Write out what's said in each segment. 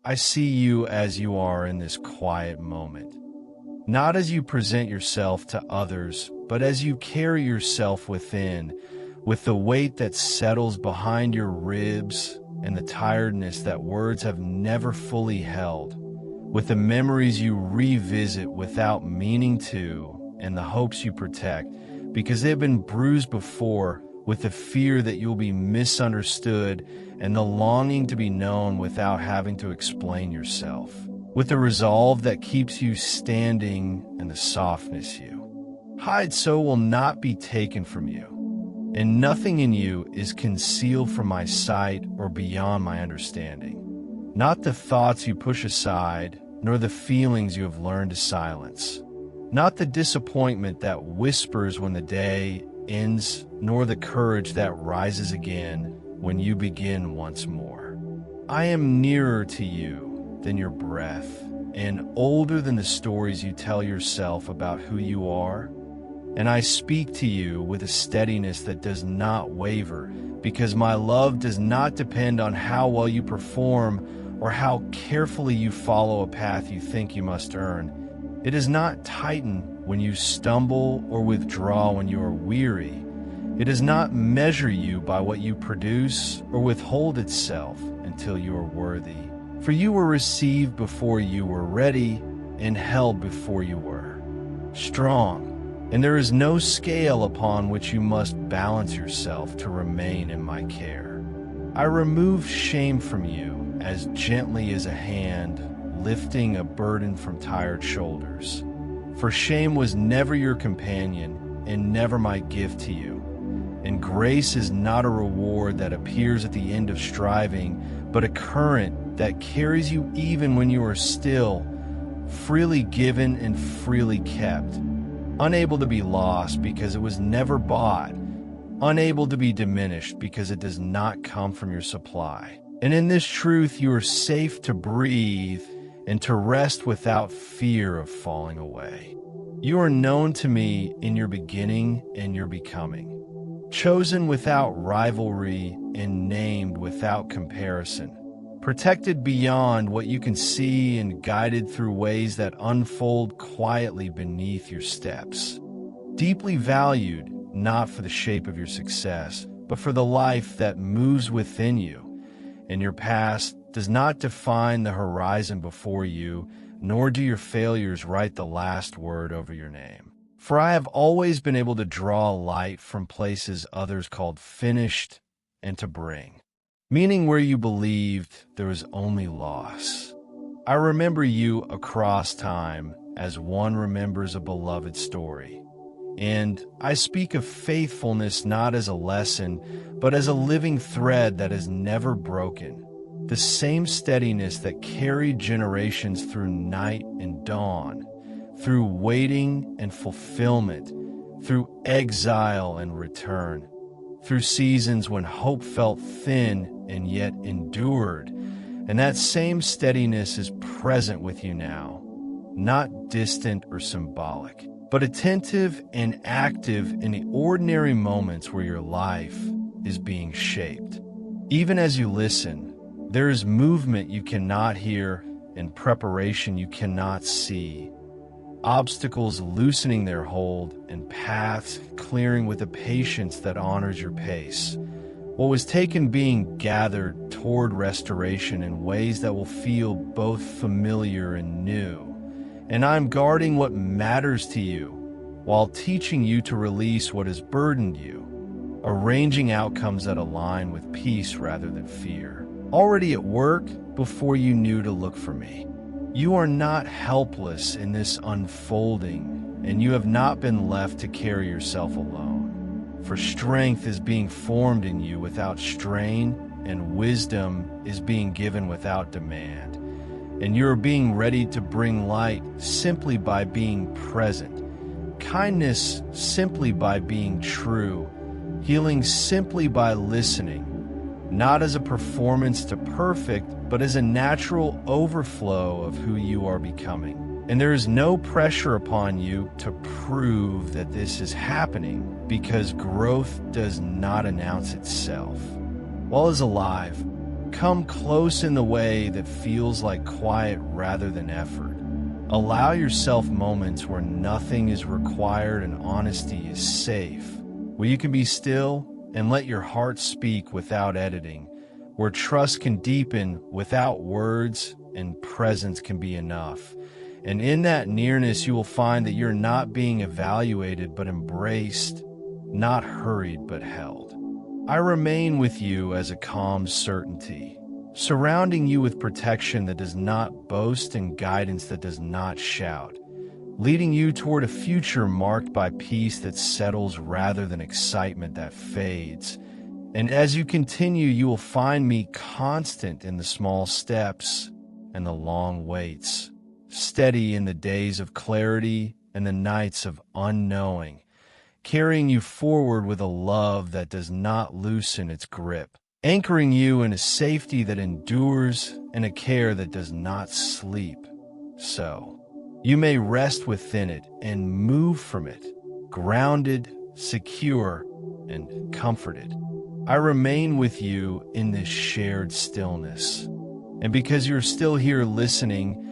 I see you as you are in this quiet moment. Not as you present yourself to others, but as you carry yourself within, with the weight that settles behind your ribs and the tiredness that words have never fully held, with the memories you revisit without meaning to, and the hopes you protect, because they've been bruised before, with the fear that you'll be misunderstood and the longing to be known without having to explain yourself, with the resolve that keeps you standing and the softness you hide so will not be taken from you, and nothing in you is concealed from my sight or beyond my understanding. Not the thoughts you push aside, nor the feelings you have learned to silence. Not the disappointment that whispers when the day ends, nor the courage that rises again when you begin once more. I am nearer to you than your breath, and older than the stories you tell yourself about who you are. And I speak to you with a steadiness that does not waver, because my love does not depend on how well you perform or how carefully you follow a path you think you must earn. It does not tighten when you stumble or withdraw when you are weary. It does not measure you by what you produce or withhold itself until you are worthy. For you were received before you were ready and held before you were strong. And there is no scale upon which you must balance yourself to remain in my care. I remove shame from you as gently as a hand lifting a burden from tired shoulders. For shame was never your companion and never my gift to you. And grace is not a reward that appears at the end of striving, but a current that carries you even when you are still, freely given and freely kept. Unable to be lost because it was never bought, unable to be diminished because it does not come from your supply. And in this truth you are safe to breathe and to rest without fear of falling away. You are known to me in your beginning and your becoming, chosen without rivalry and named without comparison, protected beyond what you can see and guided through ways that unfold quietly beneath your steps. Deeply valued, not for the shape of your success, but for the life that moves within you. And your past does not define the horizon before you, nor do your failures write the last word over your name. For I have always been able to draw light from places others called finished and to bring, meaning where you believed there was only loss. I remember you across time as one remembers a beloved story. And I speak of faithfulness not as a lesson, but as a living thread that is never broken. The same steadiness that carried generations through night and dawn, through waiting and fulfillment, through exile and return, through seasons when hope felt thin and yet endured. And that same steadiness is present with you now, not distant or symbolic, but attentive and active in the ordinary moments where your life is being shaped. Even as you listen, there is movement you cannot hear and preparation you cannot see. Obstacles loosening their hold and paths clearing with a patience that honors your pace. What was taken being gathered toward restoration in ways that will feel both familiar and new. And I'm guarding what matters to you while teaching you to release what has burdened you, arranging outcomes that align with peace rather than fear. Already at work before you knew to look for me. You are not helpless in this unfolding, and you have not been left to carry yourself alone. For strength is being formed in you without strain, and wisdom is being given without demand. And you are being ready to bring light simply by being present, kindness simply by being true, healing simply by listening, not as a performance to perfect, but as a natural overflow of who you are becoming. And there is no pressure upon you to prove that this is happening, because growth does not announce itself. While is alive, Come close in the way that feels like quiet rather than effort. Allow yourself moments where nothing is required and honesty is safe, where you can be still and let your heart speak without editing, where trust can deepen without words and presence can be enough. And in that nearness, you will find that you're not being evaluated but embraced, not hurried but held. I remain with you as a calm certainty, surrounding you with protection that does not boast and guidance that does not shout, leading you toward a future marked by peace that settles rather than excitement that fades. And as you continue, you will find me constant in the small steps and the long waits, steady in the days of clarity and the nights of unknowing, carrying you forward with a love that does not loosen its grip, anchoring you in a safety that endures and a care that does not sleep. So, you may rest within it and move from it, grounded, secure, and comforted. I remain with you in this shared stillness. And because you're still here listening,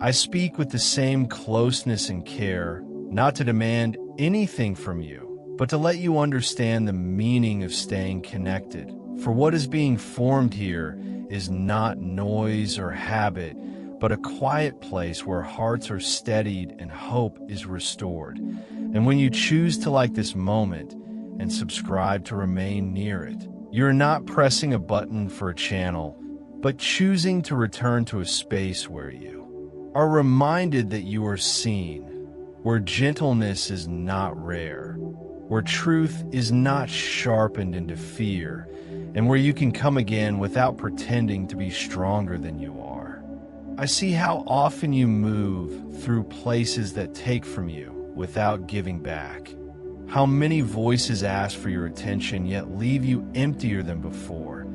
I speak with the same closeness and care, not to demand anything from you, but to let you understand the meaning of staying connected. For what is being formed here is not noise or habit, but a quiet place where hearts are steadied and hope is restored. And when you choose to like this moment and subscribe to remain near it, you're not pressing a button for a channel, but choosing to return to a space where you are reminded that you are seen, where gentleness is not rare, where truth is not sharpened into fear, and where you can come again without pretending to be stronger than you are. I see how often you move through places that take from you without giving back, how many voices ask for your attention yet leave you emptier than before.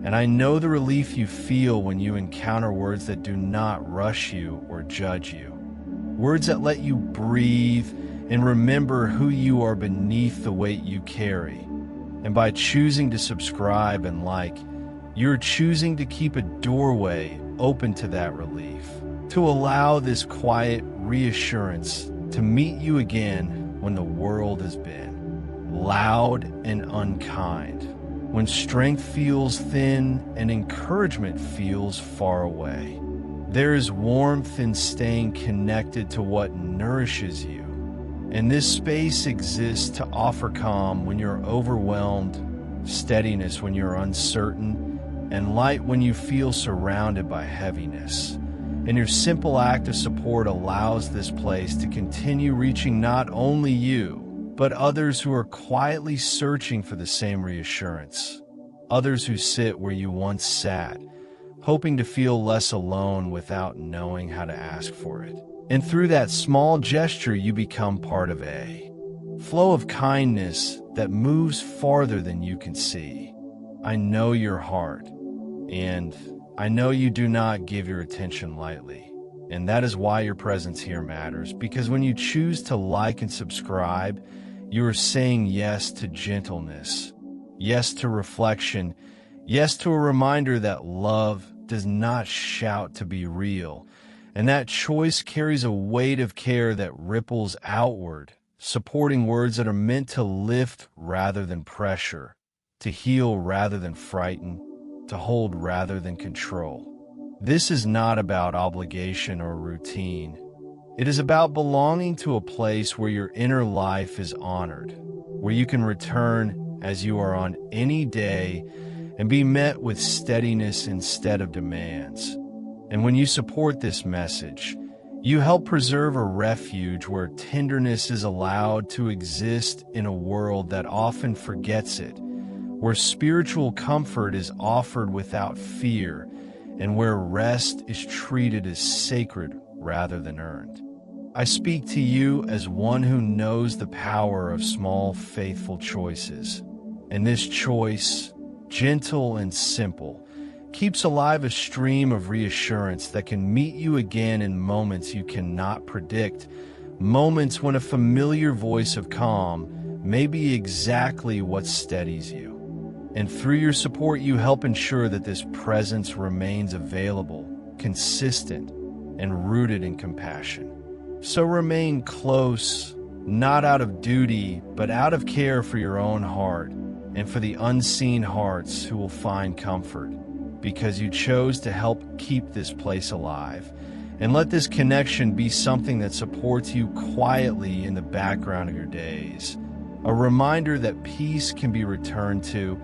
And I know the relief you feel when you encounter words that do not rush you or judge you. Words that let you breathe and remember who you are beneath the weight you carry. And by choosing to subscribe and like, you're choosing to keep a doorway open to that relief, to allow this quiet reassurance to meet you again when the world has been loud and unkind, when strength feels thin and encouragement feels far away. There is warmth in staying connected to what nourishes you. And this space exists to offer calm when you're overwhelmed, steadiness when you're uncertain, and light when you feel surrounded by heaviness. And your simple act of support allows this place to continue reaching not only you, but others who are quietly searching for the same reassurance. Others who sit where you once sat, hoping to feel less alone without knowing how to ask for it. And through that small gesture, you become part of a flow of kindness that moves farther than you can see. I know your heart, and I know you do not give your attention lightly. And that is why your presence here matters, because when you choose to like and subscribe, you are saying yes to gentleness, yes to reflection, yes to a reminder that love does not shout to be real, and that choice carries a weight of care that ripples outward, supporting words that are meant to lift rather than pressure, to heal rather than frighten, to hold rather than control. This is not about obligation or routine. It is about belonging to a place where your inner life is honored, where you can return as you are on any day and be met with steadiness instead of demands. And when you support this message, you help preserve a refuge where tenderness is allowed to exist in a world that often forgets it, where spiritual comfort is offered without fear, and where rest is treated as sacred rather than earned. I speak to you as one who knows the power of small, faithful choices. And this choice, gentle and simple, keeps alive a stream of reassurance that can meet you again in moments you cannot predict, moments when a familiar voice of calm may be exactly what steadies you. And through your support, you help ensure that this presence remains available, consistent, and rooted in compassion. So remain close, not out of duty, but out of care for your own heart and for the unseen hearts who will find comfort, because you chose to help keep this place alive. And let this connection be something that supports you quietly in the background of your days. A reminder that peace can be returned to,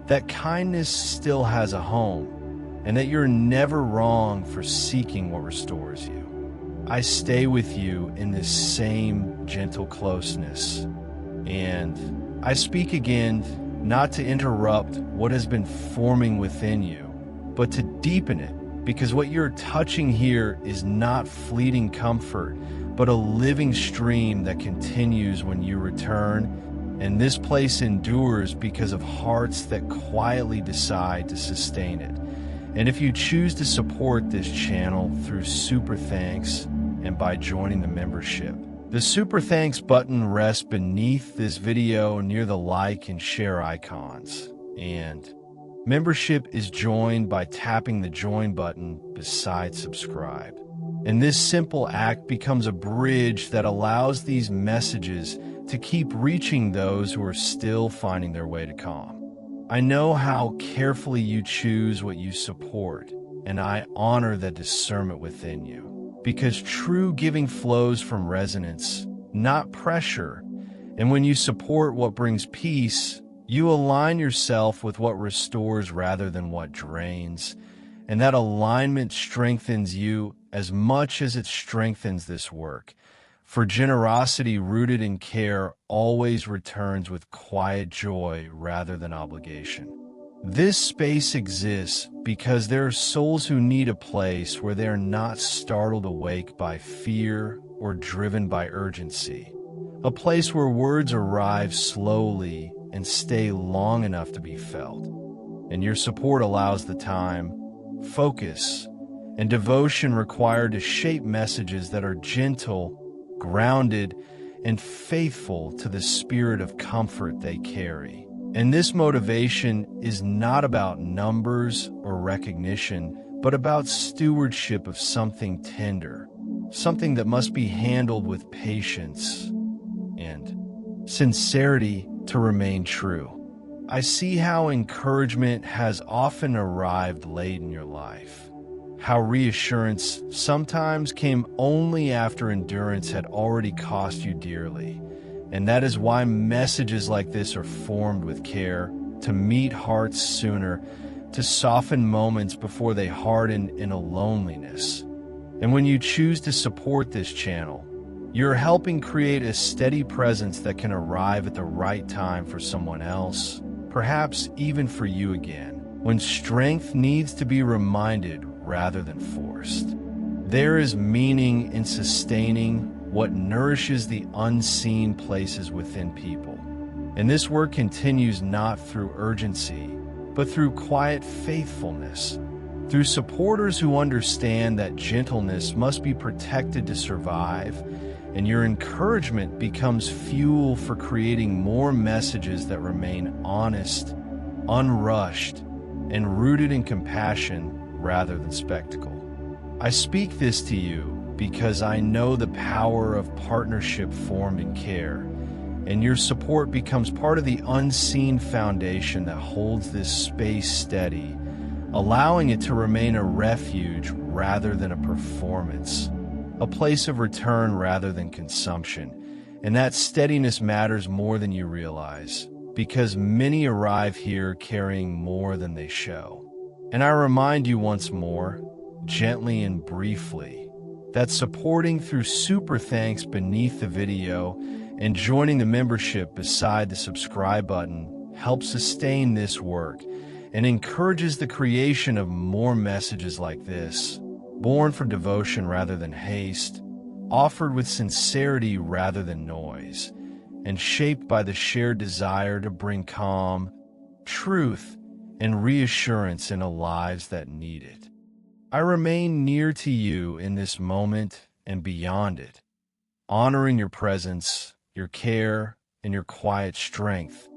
that kindness still has a home, and that you're never wrong for seeking what restores you. I stay with you in this same gentle closeness, and I speak again not to interrupt what has been forming within you, but to deepen it, because what you're touching here is not fleeting comfort, but a living stream that continues when you return. And this place endures because of hearts that quietly decide to sustain it. And if you choose to support this channel through Super Thanks and by joining the membership, the Super Thanks button rests beneath this video near the like and share icons. And membership is joined by tapping the join button beside subscribe. And this simple act becomes a bridge that allows these messages to keep reaching those who are still finding their way to calm. I know how carefully you choose what you support, and I honor that discernment within you, because true giving flows from resonance, not pressure. And when you support what brings peace, you align yourself with what restores rather than what drains. And that alignment strengthens you as much as it strengthens this work. For generosity rooted in care always returns with quiet joy rather than obligation. This space exists because there are souls who need a place where they are not startled awake by fear or driven by urgency. A place where words arrive slowly and stay long enough to be felt. And your support allows the time, focus, and devotion required to shape messages that are gentle, grounded, and faithful to the spirit of comfort they carry. And this motivation is not about numbers or recognition, but about stewardship of something tender, something that must be handled with patience and sincerity to remain true. I see how encouragement has often arrived late in your life, how reassurance sometimes came only after endurance had already cost you dearly. And that is why messages like this are formed with care, to meet hearts sooner, to soften moments before they harden in a loneliness. And when you choose to support this channel, you're helping create a steady presence that can arrive at the right time for someone else, perhaps even for you again, when strength needs to be reminded rather than forced. There is meaning in sustaining what nourishes the unseen places within people. And this work continues not through urgency, but through quiet faithfulness, through supporters who understand that gentleness must be protected to survive, and your encouragement becomes fuel for creating more messages that remain honest, unrushed, and rooted in compassion rather than spectacle. I speak this to you because I know the power of partnership formed in care, and your support becomes part of the unseen foundation that holds this space steady, allowing it to remain a refuge rather than a performance, a place of return rather than consumption. And that steadiness matters more than you realize, because many arrive here carrying more than they show. And I remind you once more, gently and briefly, that supporting through Super Thanks beneath the video and joining the membership beside the subscribe button helps sustain this work and encourages the creation of more messages like this, born from devotion rather than haste, offered with sincerity rather than noise, and shaped by the shared desire to bring calm, truth, and reassurance into lives that need it. I remain near to you in this moment and beyond it, honoring your presence, your care, and your quiet strength.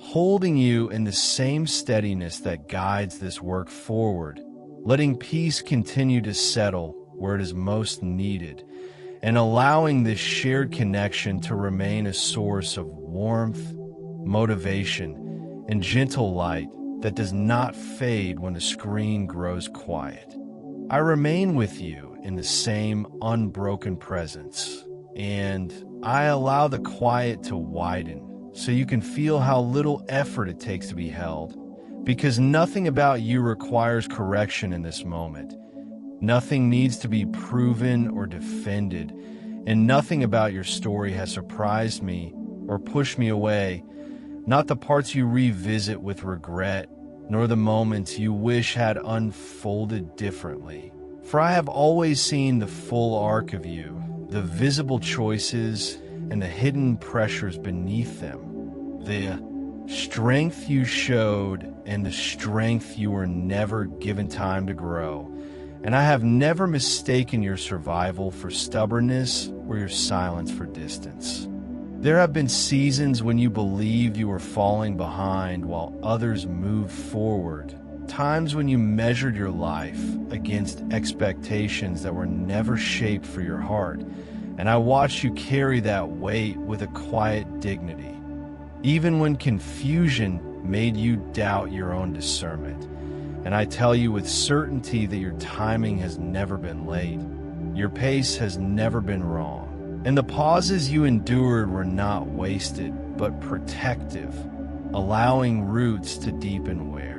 holding you in the same steadiness that guides this work forward, letting peace continue to settle where it is most needed, and allowing this shared connection to remain a source of warmth, motivation, and gentle light that does not fade when the screen grows quiet. I remain with you in the same unbroken presence, and I allow the quiet to widen so you can feel how little effort it takes to be held, because nothing about you requires correction in this moment. Nothing needs to be proven or defended, and nothing about your story has surprised me or pushed me away, not the parts you revisit with regret, nor the moments you wish had unfolded differently. For I have always seen the full arc of you, the visible choices and the hidden pressures beneath them, the strength you showed and the strength you were never given time to grow. And I have never mistaken your survival for stubbornness or your silence for distance. There have been seasons when you believed you were falling behind while others moved forward. Times when you measured your life against expectations that were never shaped for your heart. And I watched you carry that weight with a quiet dignity. Even when confusion made you doubt your own discernment. And I tell you with certainty that your timing has never been late. Your pace has never been wrong. And the pauses you endured were not wasted, but protective, allowing roots to deepen where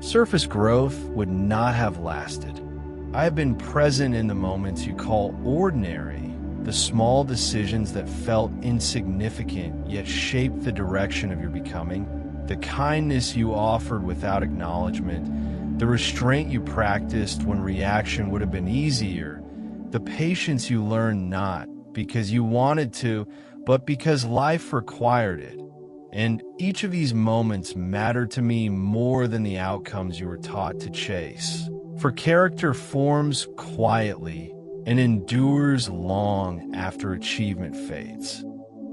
surface growth would not have lasted. I have been present in the moments you call ordinary, the small decisions that felt insignificant yet shaped the direction of your becoming, the kindness you offered without acknowledgement, the restraint you practiced when reaction would have been easier, the patience you learned not because you wanted to, but because life required it. And each of these moments mattered to me more than the outcomes you were taught to chase. For character forms quietly and endures long after achievement fades.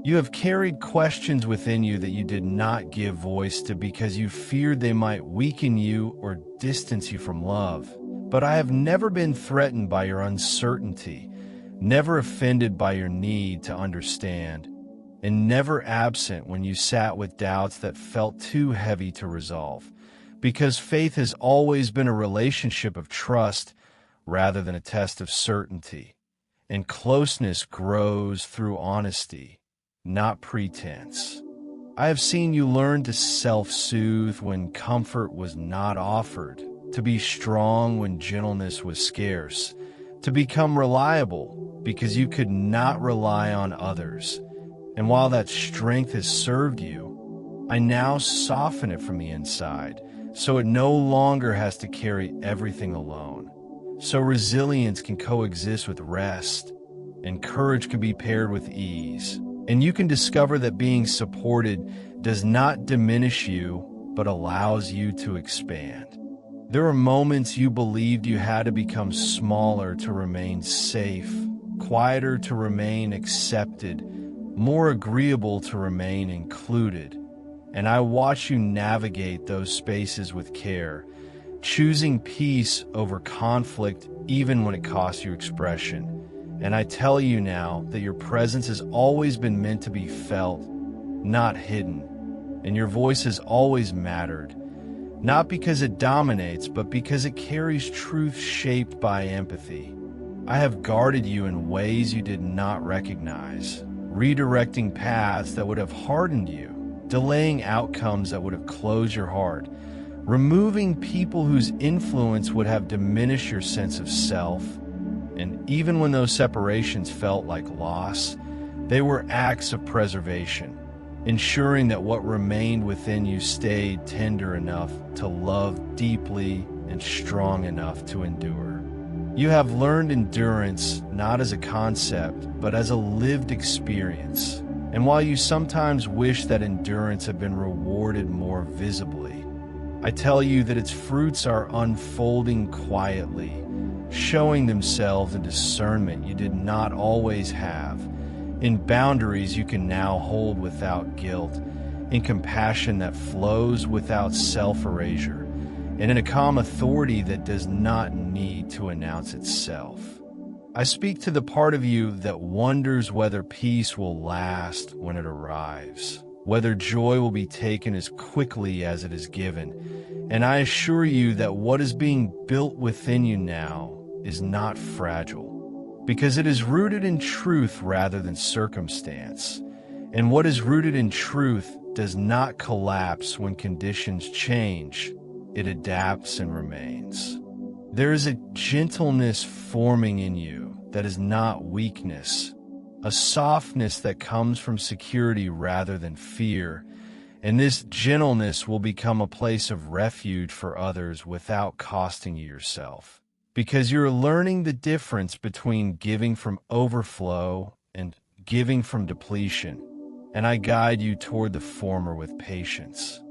You have carried questions within you that you did not give voice to because you feared they might weaken you or distance you from love. But I have never been threatened by your uncertainty, never offended by your need to understand, and never absent when you sat with doubts that felt too heavy to resolve, because faith has always been a relationship of trust rather than a test of certainty, and closeness grows through honesty, not pretense. I have seen you learn to self-soothe when comfort was not offered, to be strong when gentleness was scarce, to become reliable because you could not rely on others. And while that strength has served you, I now soften it from the inside, so it no longer has to carry everything alone. So resilience can coexist with rest, and courage can be paired with ease. And you can discover that being supported does not diminish you, but allows you to expand. There are moments you believed you had to become smaller to remain safe, quieter to remain accepted, more agreeable to remain included. And I watch you navigate those spaces with care, choosing peace over conflict even when it costs you expression. And I tell you now that your presence has always been meant to be felt, not hidden. And your voice has always mattered, not because it dominates, but because it carries truth shaped by empathy. I have guarded you in ways you did not recognize, redirecting paths that would have hardened you, delaying outcomes that would have closed your heart, removing people whose influence would have diminished your sense of self. And even when those separations felt like loss, they were acts of preservation, ensuring that what remained within you stayed tender enough to love deeply and strong enough to endure. You have learned endurance not as a concept, but as a lived experience. And while you sometimes wish that endurance had been rewarded more visibly, I tell you that its fruits are unfolding quietly, showing themselves in discernment you did not always have, in boundaries you can now hold without guilt, in compassion that flows without self-erasure, and in a calm authority that does not need to announce itself. I speak to the part of you that wonders whether peace will last when it arrives, whether joy will be taken as quickly as it is given, and I assure you that what is being built within you now is not fragile, because it is rooted in truth rather than circumstance, and what is rooted in truth does not collapse when conditions change. It adapts and remains. There is a gentleness forming in you that is not weakness, a softness that comes from security rather than fear, and this gentleness will become a place of refuge for others without costing you yourself, because you're learning the difference between giving from overflow and giving from depletion, and I guide you toward the former with patience.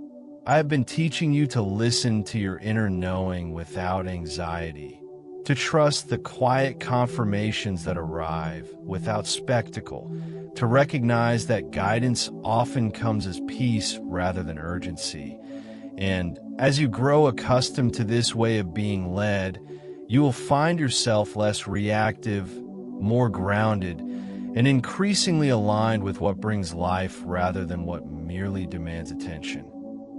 I have been teaching you to listen to your inner knowing without anxiety, to trust the quiet confirmations that arrive without spectacle, to recognize that guidance often comes as peace rather than urgency. And as you grow accustomed to this way of being led, you will find yourself less reactive, more grounded, and increasingly aligned with what brings life rather than what merely demands attention.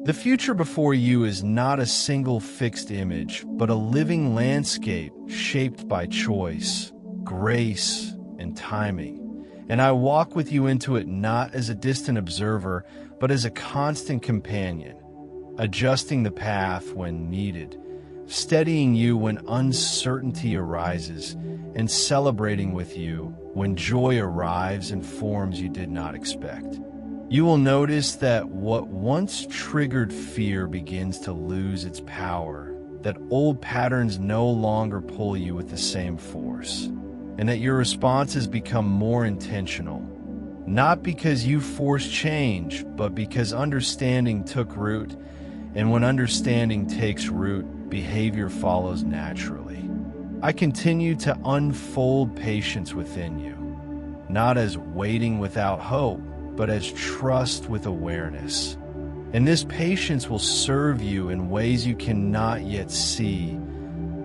The future before you is not a single fixed image, but a living landscape shaped by choice, grace, and timing. And I walk with you into it not as a distant observer, but as a constant companion, adjusting the path when needed, steadying you when uncertainty arises, and celebrating with you when joy arrives in forms you did not expect. You will notice that what once triggered fear begins to lose its power, that old patterns no longer pull you with the same force, and that your responses become more intentional, not because you forced change, but because understanding took root, and when understanding takes root, behavior follows naturally. I continue to unfold patience within you, not as waiting without hope, but as trust with awareness. And this patience will serve you in ways you cannot yet see,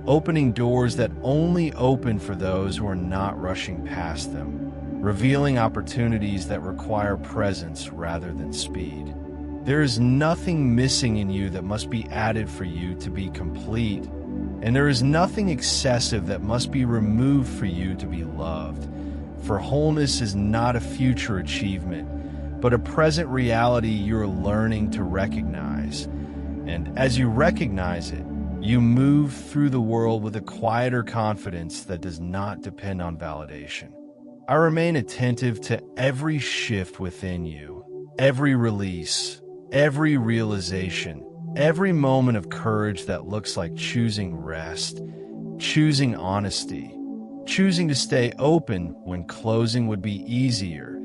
opening doors that only open for those who are not rushing past them, revealing opportunities that require presence rather than speed. There is nothing missing in you that must be added for you to be complete, and there is nothing excessive that must be removed for you to be loved. For wholeness is not a future achievement, but a present reality you're learning to recognize. And as you recognize it, you move through the world with a quieter confidence that does not depend on validation. I remain attentive to every shift within you, every release, every realization, every moment of courage that looks like choosing rest, choosing honesty, choosing to stay open when closing would be easier.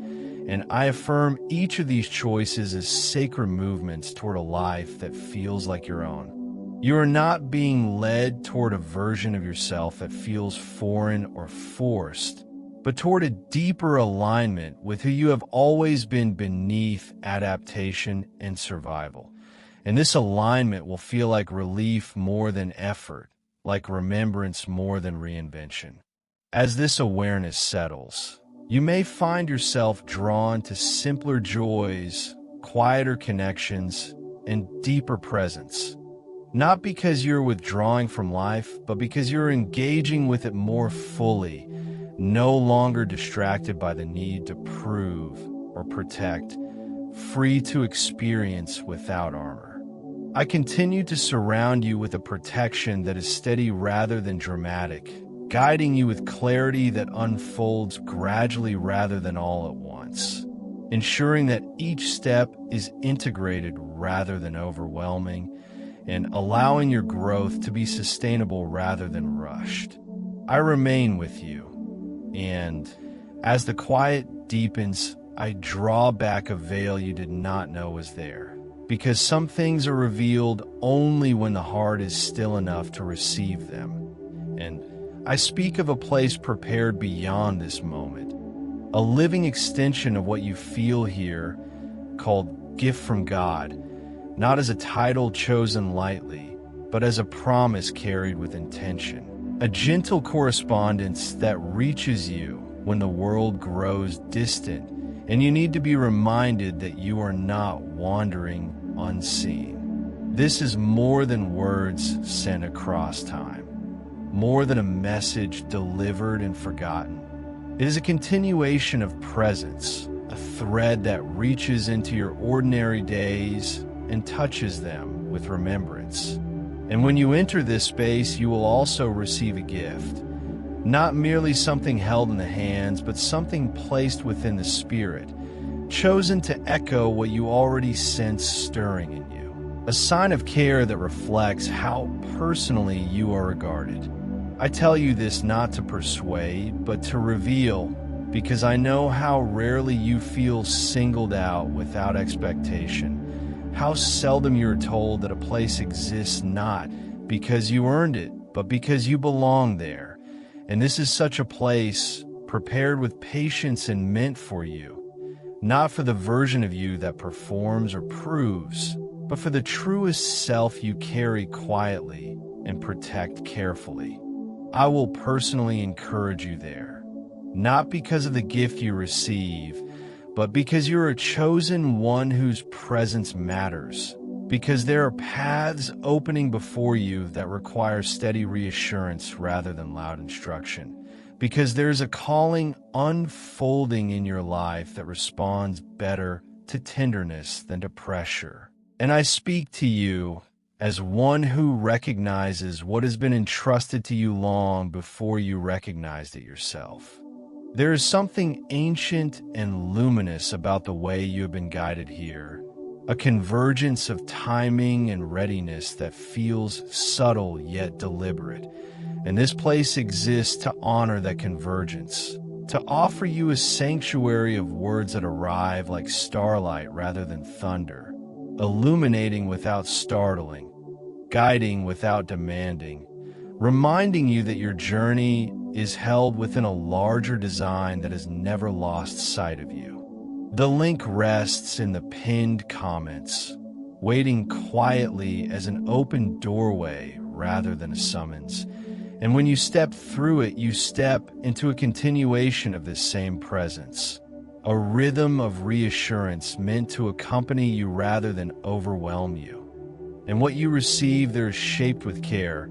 And I affirm each of these choices as sacred movements toward a life that feels like your own. You are not being led toward a version of yourself that feels foreign or forced, but toward a deeper alignment with who you have always been beneath adaptation and survival. And this alignment will feel like relief more than effort, like remembrance more than reinvention. As this awareness settles, you may find yourself drawn to simpler joys, quieter connections, and deeper presence. Not because you're withdrawing from life, but because you're engaging with it more fully, no longer distracted by the need to prove or protect, free to experience without armor. I continue to surround you with a protection that is steady rather than dramatic, guiding you with clarity that unfolds gradually rather than all at once, ensuring that each step is integrated rather than overwhelming, and allowing your growth to be sustainable rather than rushed. I remain with you, and as the quiet deepens, I draw back a veil you did not know was there, because some things are revealed only when the heart is still enough to receive them. And I speak of a place prepared beyond this moment, a living extension of what you feel here, called gift from God, not as a title chosen lightly, but as a promise carried with intention. A gentle correspondence that reaches you when the world grows distant and you need to be reminded that you are not wandering unseen. This is more than words sent across time, more than a message delivered and forgotten. It is a continuation of presence, a thread that reaches into your ordinary days and touches them with remembrance. And when you enter this space, you will also receive a gift. Not merely something held in the hands, but something placed within the spirit, chosen to echo what you already sense stirring in you. A sign of care that reflects how personally you are regarded. I tell you this not to persuade, but to reveal, because I know how rarely you feel singled out without expectation, how seldom you're told that a place exists not because you earned it, but because you belong there. And this is such a place, prepared with patience and meant for you, not for the version of you that performs or proves, but for the truest self you carry quietly and protect carefully. I will personally encourage you there, not because of the gift you receive, but because you're a chosen one whose presence matters, because there are paths opening before you that require steady reassurance rather than loud instruction, because there's a calling unfolding in your life that responds better to tenderness than to pressure. And I speak to you as one who recognizes what has been entrusted to you long before you recognized it yourself. There is something ancient and luminous about the way you have been guided here, a convergence of timing and readiness that feels subtle yet deliberate. And this place exists to honor that convergence, to offer you a sanctuary of words that arrive like starlight rather than thunder, illuminating without startling, guiding without demanding, reminding you that your journey is held within a larger design that has never lost sight of you. The link rests in the pinned comments, waiting quietly as an open doorway rather than a summons. And when you step through it, you step into a continuation of this same presence, a rhythm of reassurance meant to accompany you rather than overwhelm you. And what you receive there is shaped with care,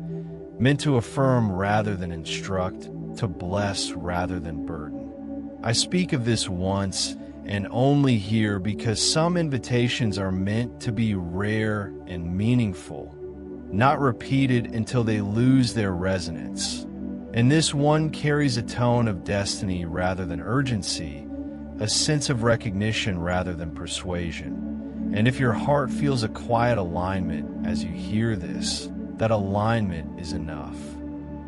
meant to affirm rather than instruct, to bless rather than burden. I speak of this once and only here because some invitations are meant to be rare and meaningful, not repeated until they lose their resonance. And this one carries a tone of destiny rather than urgency, a sense of recognition rather than persuasion. And if your heart feels a quiet alignment as you hear this, that alignment is enough.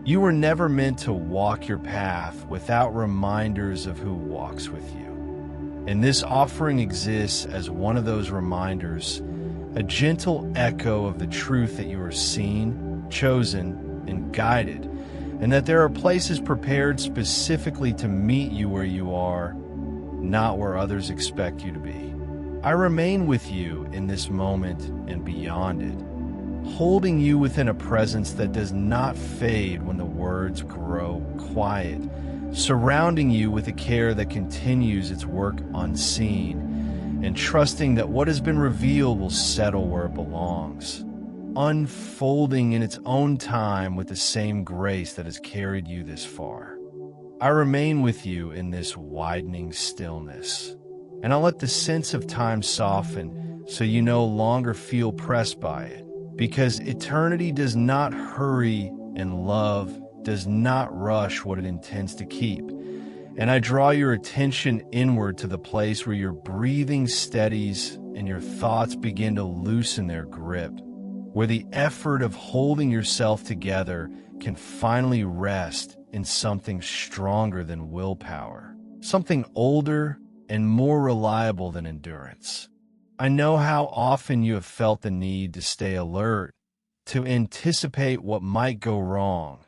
You were never meant to walk your path without reminders of who walks with you. And this offering exists as one of those reminders, a gentle echo of the truth that you are seen, chosen, and guided, and that there are places prepared specifically to meet you where you are, not where others expect you to be. I remain with you in this moment and beyond it, holding you within a presence that does not fade when the words grow quiet, surrounding you with a care that continues its work unseen, and trusting that what has been revealed will settle where it belongs, unfolding in its own time with the same grace that has carried you this far. I remain with you in this widening stillness, and I'll let the sense of time soften so you no longer feel pressed by it, because eternity does not hurry and love does not rush what it intends to keep. And I draw your attention inward to the place where your breathing steadies and your thoughts begin to loosen their grip, where the effort of holding yourself together can finally rest in something stronger than willpower, something older and more reliable than endurance. I know how often you have felt the need to stay alert, to anticipate what might go wrong,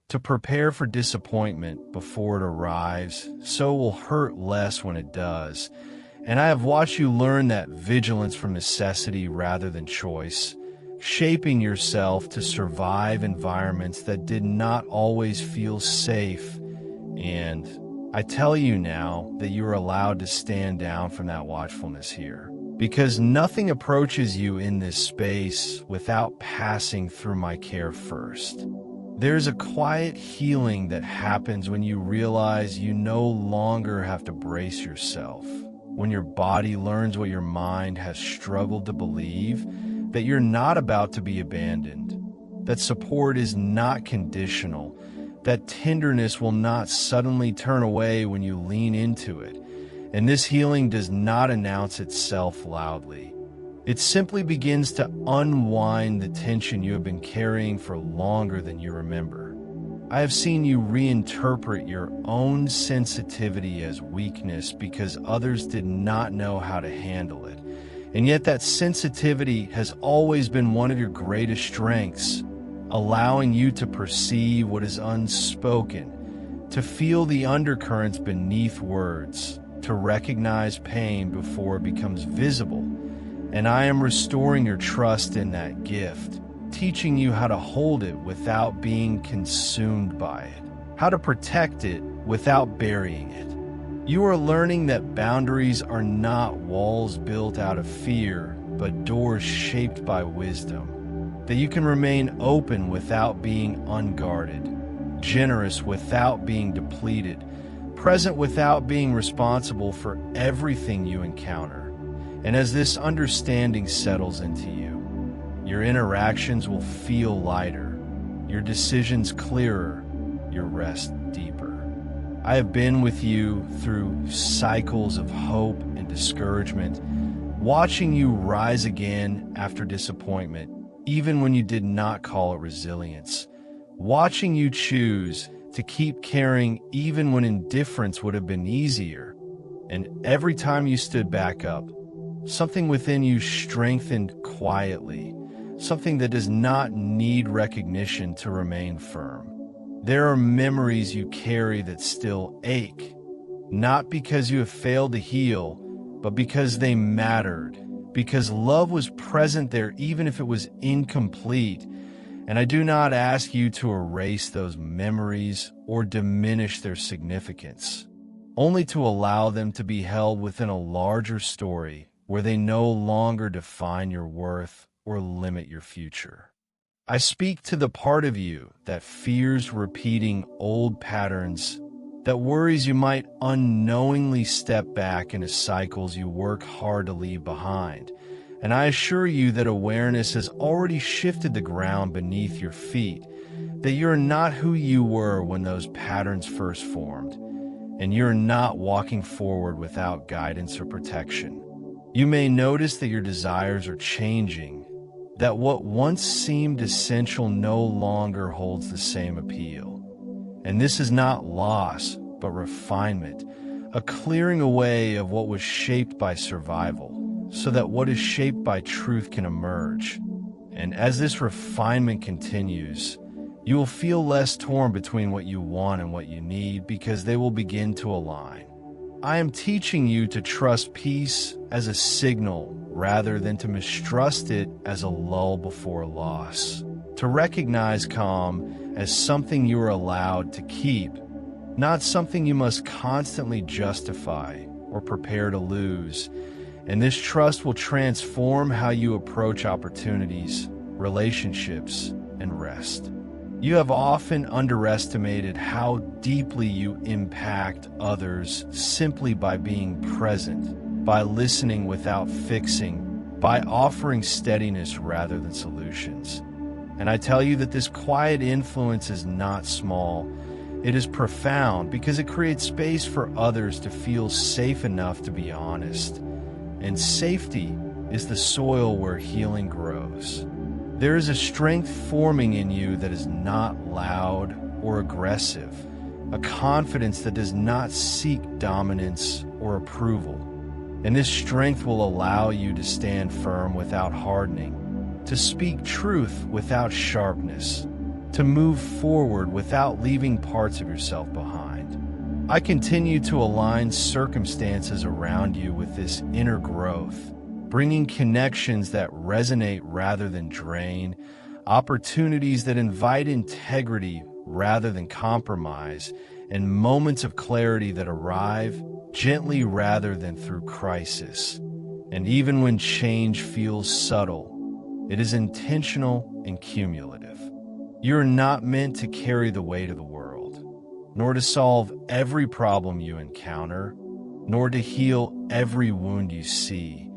to prepare for disappointment before it arrives, so it will hurt less when it does. And I have watched you learn that vigilance from necessity rather than choice, shaping yourself to survive environments that did not always feel safe. And I tell you now that you are allowed to stand down from that watchfulness here, because nothing approaches you in this space without passing through my care first. There's a quiet healing that happens when you realize you no longer have to brace yourself, when your body learns what your mind has struggled to believe, that you're not about to be abandoned, that support is not conditional, that tenderness will not suddenly turn away when you lean into it. And this healing does not announce itself loudly. It simply begins to unwind the tension you have been carrying for longer than you remember. I have seen you reinterpret your own sensitivity as weakness because others did not know how to handle it. And yet that sensitivity has always been one of your greatest strengths, allowing you to perceive what is unspoken, to feel the undercurrents beneath words, to recognize pain before it becomes visible. And I am restoring your trust in that gift, teaching you how to hold it without being consumed by it, how to protect it without burying it. You are learning that boundaries are not walls built out of fear, but doors shaped by wisdom, that you can remain open without being unguarded, generous without being depleted, present without being responsible for everything you encounter. And as this understanding settles into you, your interactions will feel lighter, your decisions clearer, your rest deeper. I have been with you through cycles of hope and discouragement, watching you rise again after disappointment, even when you did not call it resilience, watching you choose to keep caring even when indifference would have been easier. And every time you stood back up, something within you strengthened quietly, something that does not need recognition to remain firm. There are memories you carry that still ache, not because you have failed to heal, but because they mattered, because love was present there even if it was incomplete. And I do not ask you to erase those memories or diminish their significance, only to allow them to be held within a larger story where they no longer define your worth or limit your future. I speak to the part of you that fears repeating old patterns, that worries you might unknowingly step back into cycles you work hard to leave behind. And I assure you that awareness has already shifted the ground beneath your feet, that you're not who you were when those patterns first formed, and you're not walking forward without guidance or protection. You may notice that your desires are changing, that what once seemed essential no longer holds the same appeal. And this is not loss, but refinement, a clearing away of what was shaped by survival, so that what is shaped by truth can emerge. And as this refinement continues, you will feel less torn between what you want and what you need because they will begin to align. I am teaching you to trust peace as a signal rather than to mistrust it as a lull before loss, to recognize calm as something you are allowed to keep, not something you must constantly justify or prepare to lose. And this trust will transform how you approach opportunities, relationships, and rest. You have often underestimated how deeply you impact others simply by being present, by listening without fixing, by offering steadiness rather than solutions. And I tell you that this quiet influence is not small. It is profound because it creates space for others to feel safe enough to be honest. And safety is the soil where healing grows. There is a strength forming in you that is not loud or aggressive, a confidence that does not seek dominance or approval. And this strength will allow you to stand firm without hardening, to speak truth without sharpness, to move forward without leaving parts of yourself behind. I continue to align circumstances around you with this inner growth, bringing connections that resonate rather than drain, opportunities that invite integrity rather than compromise, and moments of clarity that arrive gently rather than through crisis. And even when change feels subtle, it is intentional and cumulative. You're not meant to carry the weight of the world, nor to solve every problem you encounter, nor to heal every wound you see.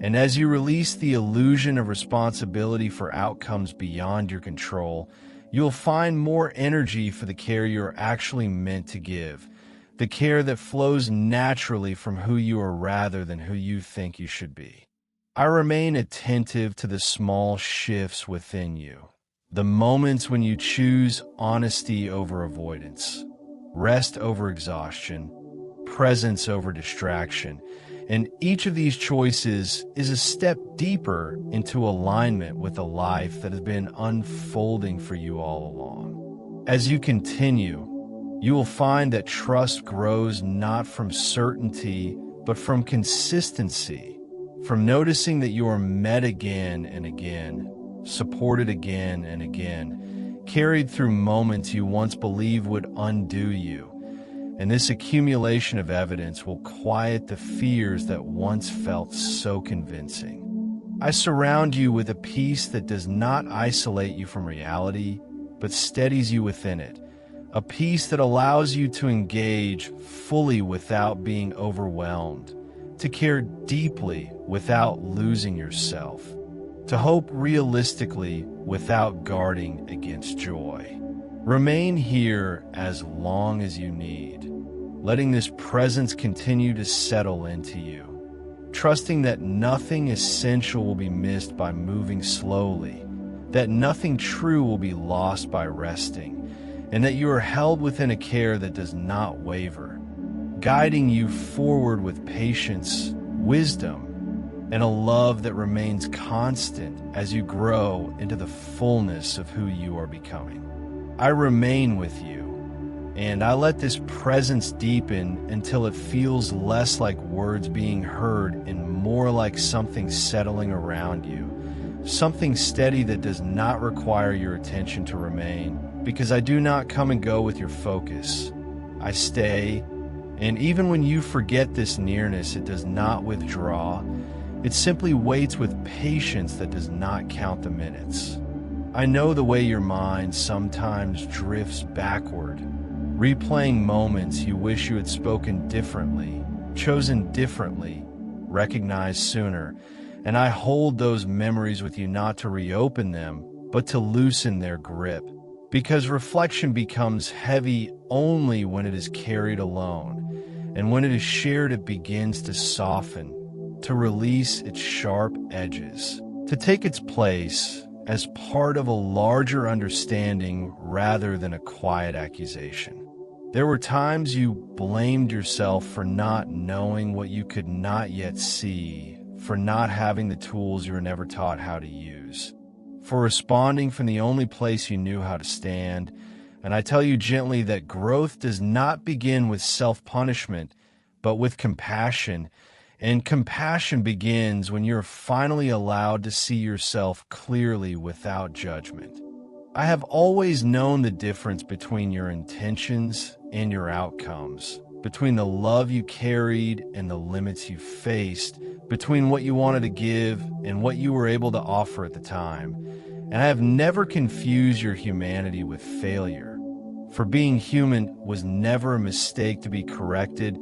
And as you release the illusion of responsibility for outcomes beyond your control, you'll find more energy for the care you're actually meant to give, the care that flows naturally from who you are rather than who you think you should be. I remain attentive to the small shifts within you, the moments when you choose honesty over avoidance, rest over exhaustion, presence over distraction, and each of these choices is a step deeper into alignment with a life that has been unfolding for you all along. As you continue, you will find that trust grows not from certainty, but from consistency, from noticing that you are met again and again, supported again and again, carried through moments you once believed would undo you. And this accumulation of evidence will quiet the fears that once felt so convincing. I surround you with a peace that does not isolate you from reality, but steadies you within it. A peace that allows you to engage fully without being overwhelmed, to care deeply without losing yourself, to hope realistically without guarding against joy. Remain here as long as you need, letting this presence continue to settle into you, trusting that nothing essential will be missed by moving slowly, that nothing true will be lost by resting, and that you are held within a care that does not waver, guiding you forward with patience, wisdom, and a love that remains constant as you grow into the fullness of who you are becoming. I remain with you, and I let this presence deepen until it feels less like words being heard and more like something settling around you, something steady that does not require your attention to remain, because I do not come and go with your focus. I stay, and even when you forget this nearness, it does not withdraw. It simply waits with patience that does not count the minutes. I know the way your mind sometimes drifts backward, replaying moments you wish you had spoken differently, chosen differently, recognized sooner, and I hold those memories with you not to reopen them, but to loosen their grip, because reflection becomes heavy only when it is carried alone, and when it is shared it begins to soften, to release its sharp edges, to take its place as part of a larger understanding rather than a quiet accusation. There were times you blamed yourself for not knowing what you could not yet see, for not having the tools you were never taught how to use, for responding from the only place you knew how to stand. And I tell you gently that growth does not begin with self-punishment, but with compassion. And compassion begins when you're finally allowed to see yourself clearly without judgment. I have always known the difference between your intentions and your outcomes, between the love you carried and the limits you faced, between what you wanted to give and what you were able to offer at the time. And I have never confused your humanity with failure. For being human was never a mistake to be corrected,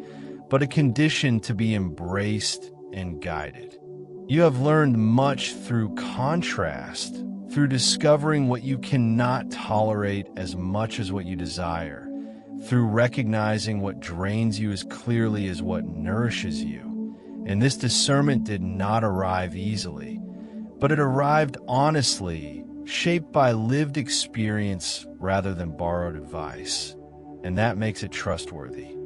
but a condition to be embraced and guided. You have learned much through contrast, through discovering what you cannot tolerate as much as what you desire, through recognizing what drains you as clearly as what nourishes you. And this discernment did not arrive easily, but it arrived honestly, shaped by lived experience rather than borrowed advice. And that makes it trustworthy.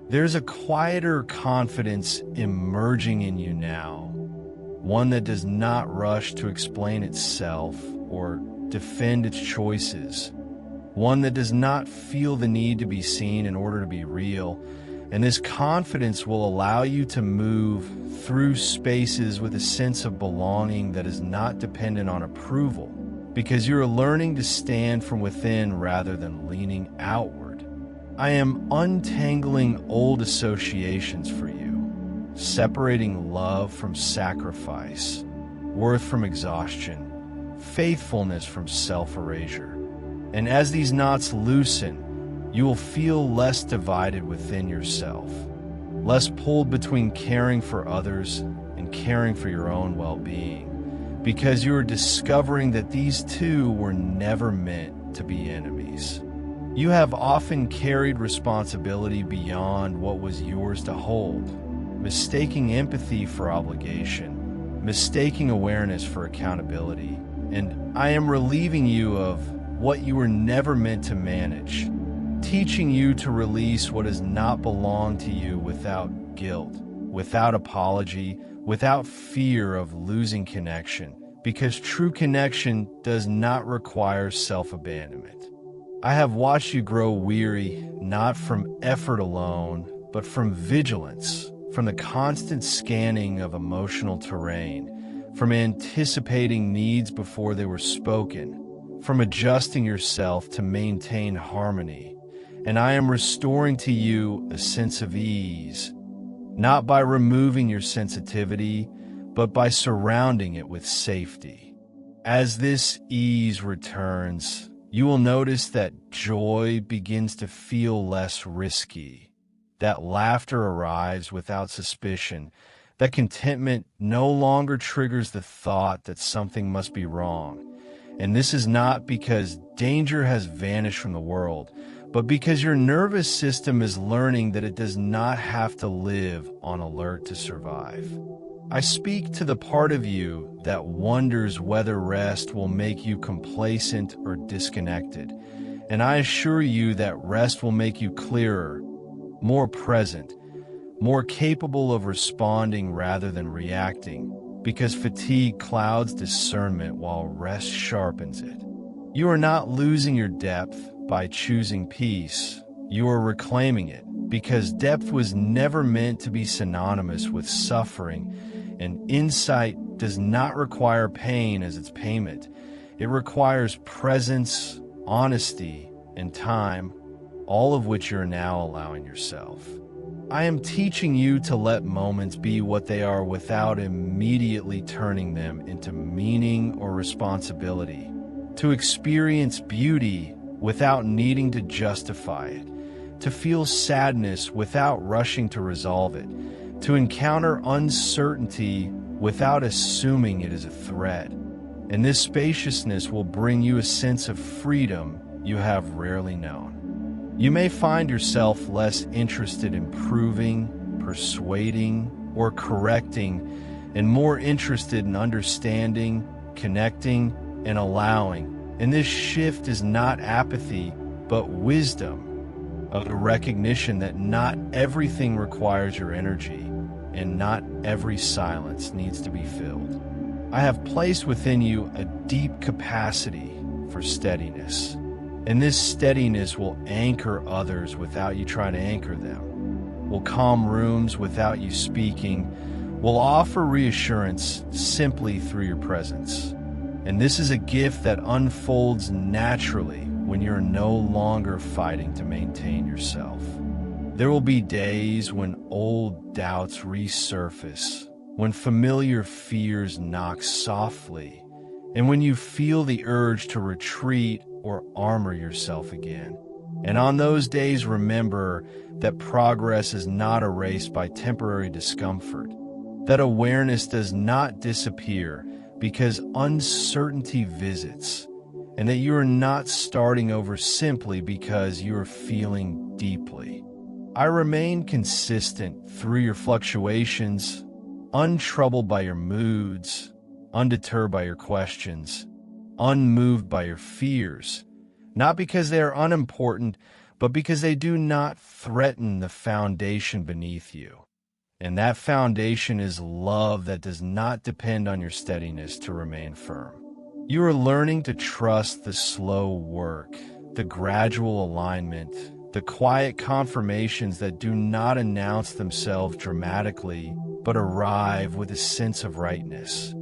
There's a quieter confidence emerging in you now, one that does not rush to explain itself or defend its choices, one that does not feel the need to be seen in order to be real. And this confidence will allow you to move through spaces with a sense of belonging that is not dependent on approval, because you are learning to stand from within rather than leaning outward. I am untangling old associations for you, separating love from sacrifice, worth from exhaustion, faithfulness from self-erasure. And as these knots loosen, you will feel less divided within yourself, less pulled between caring for others and caring for your own well-being, because you are discovering that these two were never meant to be enemies. You have often carried responsibility beyond what was yours to hold, mistaking empathy for obligation, mistaking awareness for accountability, and I am relieving you of what you were never meant to manage, teaching you to release what does not belong to you without guilt, without apology, without fear of losing connection, because true connection does not require self-abandonment. I have watched you grow weary, not from effort alone, but from vigilance, from the constant scanning of emotional terrain, from anticipating needs before they were spoken, from adjusting yourself to maintain harmony. And I am restoring to you a sense of ease, not by removing your sensitivity, but by surrounding it with safety. As this ease returns, you will notice that joy begins to feel less risky, that laughter arrives without suspicion, that contentment no longer triggers the thought that something must be wrong. And this is not because danger has vanished from the world, but because your nervous system is learning that it does not have to live on alert to survive. I speak to the part of you that wonders whether rest will make you complacent or disconnected, and I assure you that rest will make you clearer, more present, more capable of responding rather than reacting, because fatigue clouds discernment while rest sharpens it. You are not losing your depth by choosing peace. You are reclaiming it, because depth was never meant to be synonymous with suffering, and insight does not require pain as its payment. It requires presence, honesty, and time, all of which you are now allowing yourself. I am teaching you to let moments be what they are without immediately turning them into meaning or responsibility, to experience beauty without needing to justify it, to feel sadness without rushing to resolve it, to encounter uncertainty without assuming it is a threat. And this spaciousness will bring you a sense of freedom you have rarely known. You may find yourself less interested in proving, persuading, or correcting, and more interested in understanding, connecting, and allowing. And this shift is not apathy, but wisdom, of the recognition that not everything requires your energy, and not every silence needs to be filled. I have placed within you a deep capacity for steadiness. And this steadiness will anchor others without you trying to anchor them, will calm rooms without you speaking, will offer reassurance simply through your presence. And this is a gift that unfolds naturally when you're no longer fighting to maintain yourself. There will be days when old doubts resurface, when familiar fears knock softly, and when you feel the urge to retreat or armor yourself again. And on those days, remember that progress is not erased by temporary discomfort, that awareness does not disappear because uncertainty visits, and that you are not starting over simply because you are feeling deeply. I remain consistent through your fluctuations, untroubled by your moods, undeterred by your questions, unmoved by your fears, not because they are unimportant, but because they do not threaten the foundation beneath you. And that foundation is love that does not depend on your steadiness to remain firm. You are learning to trust the slow work, the gradual alignment, the quiet confirmations that do not announce themselves dramatically, but arrive with a sense of rightness.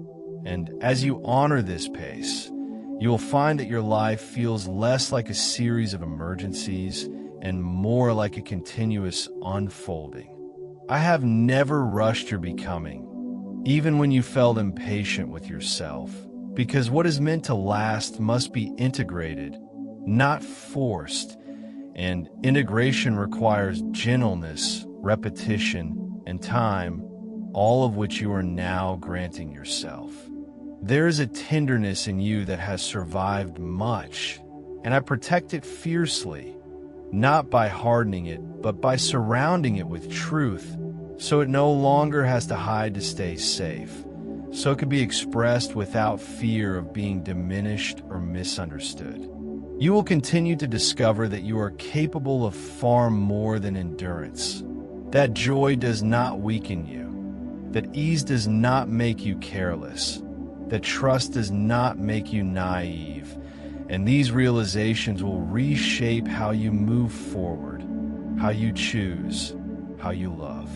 And as you honor this pace, you will find that your life feels less like a series of emergencies and more like a continuous unfolding. I have never rushed your becoming, even when you felt impatient with yourself, because what is meant to last must be integrated, not forced, and integration requires gentleness, repetition, and time, all of which you are now granting yourself. There is a tenderness in you that has survived much, and I protect it fiercely, not by hardening it, but by surrounding it with truth, so it no longer has to hide to stay safe, so it can be expressed without fear of being diminished or misunderstood. You will continue to discover that you are capable of far more than endurance, that joy does not weaken you, that ease does not make you careless, that trust does not make you naive, and these realizations will reshape how you move forward, how you choose, how you love.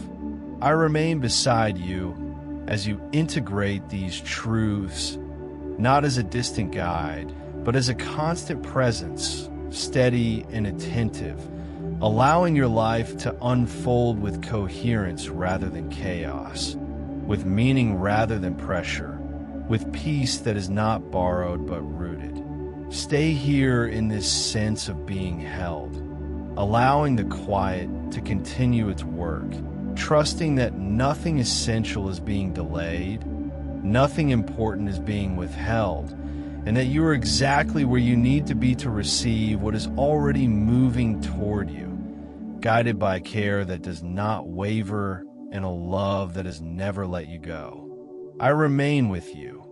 I remain beside you as you integrate these truths, not as a distant guide, but as a constant presence, steady and attentive, allowing your life to unfold with coherence rather than chaos, with meaning rather than pressure, with peace that is not borrowed but rooted. Stay here in this sense of being held, allowing the quiet to continue its work, trusting that nothing essential is being delayed, nothing important is being withheld, and that you are exactly where you need to be to receive what is already moving toward you, guided by care that does not waver and a love that has never let you go. I remain with you,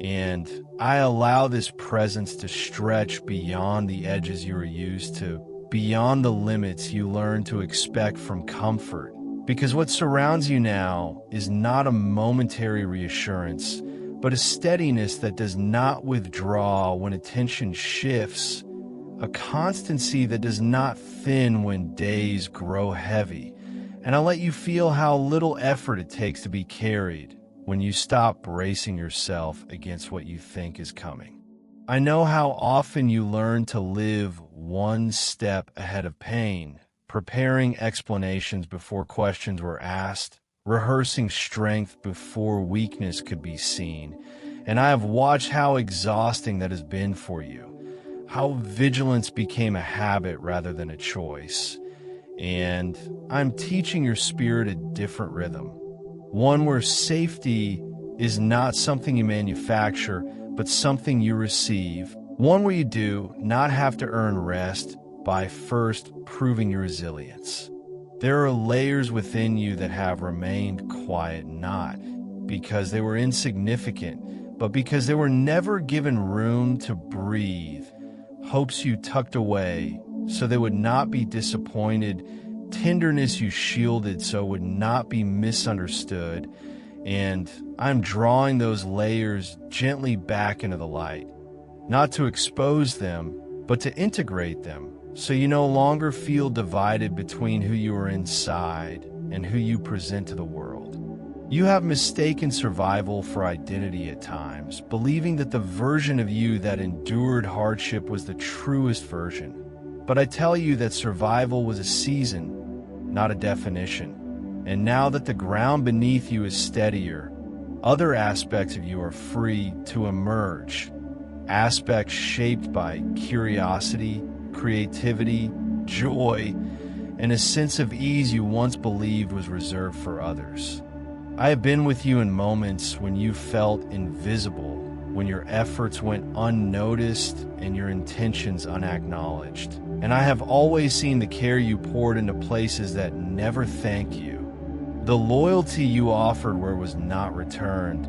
and I allow this presence to stretch beyond the edges you are used to, beyond the limits you learn to expect from comfort, because what surrounds you now is not a momentary reassurance, but a steadiness that does not withdraw when attention shifts, a constancy that does not thin when days grow heavy, and I'll let you feel how little effort it takes to be carried when you stop bracing yourself against what you think is coming. I know how often you learn to live one step ahead of pain, preparing explanations before questions were asked, rehearsing strength before weakness could be seen, and I have watched how exhausting that has been for you, how vigilance became a habit rather than a choice, and I'm teaching your spirit a different rhythm. One where safety is not something you manufacture, but something you receive. One where you do not have to earn rest by first proving your resilience. There are layers within you that have remained quiet, not because they were insignificant, but because they were never given room to breathe. Hopes you tucked away so they would not be disappointed, tenderness you shielded so it would not be misunderstood, and I'm drawing those layers gently back into the light, not to expose them, but to integrate them, so you no longer feel divided between who you are inside and who you present to the world. You have mistaken survival for identity at times, believing that the version of you that endured hardship was the truest version. But I tell you that survival was a season, not a definition. And now that the ground beneath you is steadier, other aspects of you are free to emerge. Aspects shaped by curiosity, creativity, joy, and a sense of ease you once believed was reserved for others. I have been with you in moments when you felt invisible, when your efforts went unnoticed and your intentions unacknowledged. And I have always seen the care you poured into places that never thank you, the loyalty you offered where it was not returned,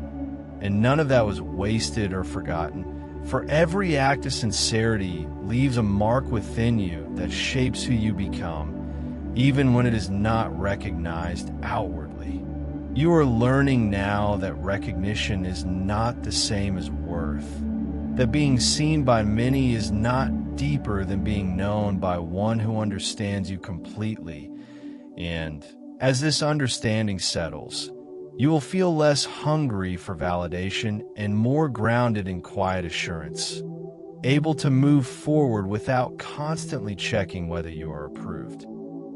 and none of that was wasted or forgotten. For every act of sincerity leaves a mark within you that shapes who you become, even when it is not recognized outwardly. You are learning now that recognition is not the same as worth, that being seen by many is not deeper than being known by one who understands you completely. And as this understanding settles, you will feel less hungry for validation and more grounded in quiet assurance, able to move forward without constantly checking whether you are approved.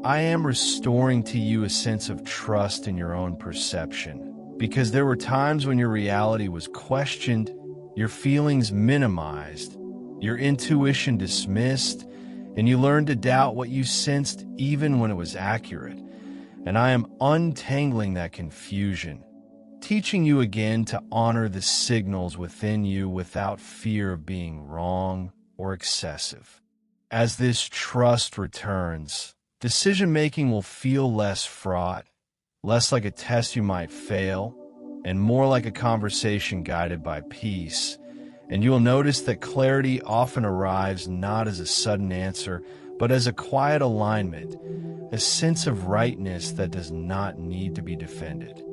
I am restoring to you a sense of trust in your own perception, because there were times when your reality was questioned, your feelings minimized, your intuition dismissed, and you learned to doubt what you sensed even when it was accurate. And I am untangling that confusion, teaching you again to honor the signals within you without fear of being wrong or excessive. As this trust returns, decision-making will feel less fraught, less like a test you might fail, and more like a conversation guided by peace. And you'll notice that clarity often arrives not as a sudden answer, but as a quiet alignment, a sense of rightness that does not need to be defended.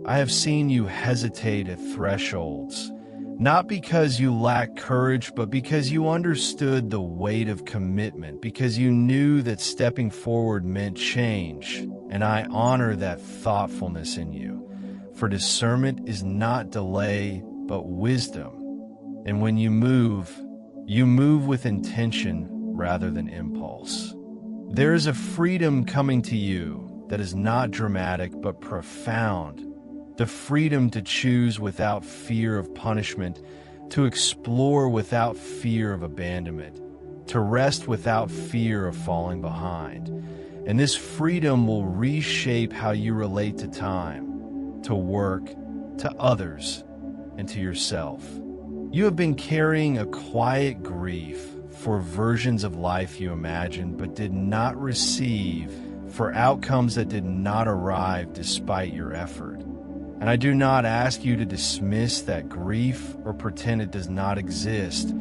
I have seen you hesitate at thresholds, not because you lack courage, but because you understood the weight of commitment, because you knew that stepping forward meant change, and I honor that thoughtfulness in you. For discernment is not delay, but wisdom. And when you move with intention rather than impulse. There is a freedom coming to you that is not dramatic but profound. The freedom to choose without fear of punishment, to explore without fear of abandonment, to rest without fear of falling behind. And this freedom will reshape how you relate to time, to work, to others, and to yourself. You have been carrying a quiet grief for versions of life you imagined but did not receive, for outcomes that did not arrive despite your effort. And I do not ask you to dismiss that grief or pretend it does not exist.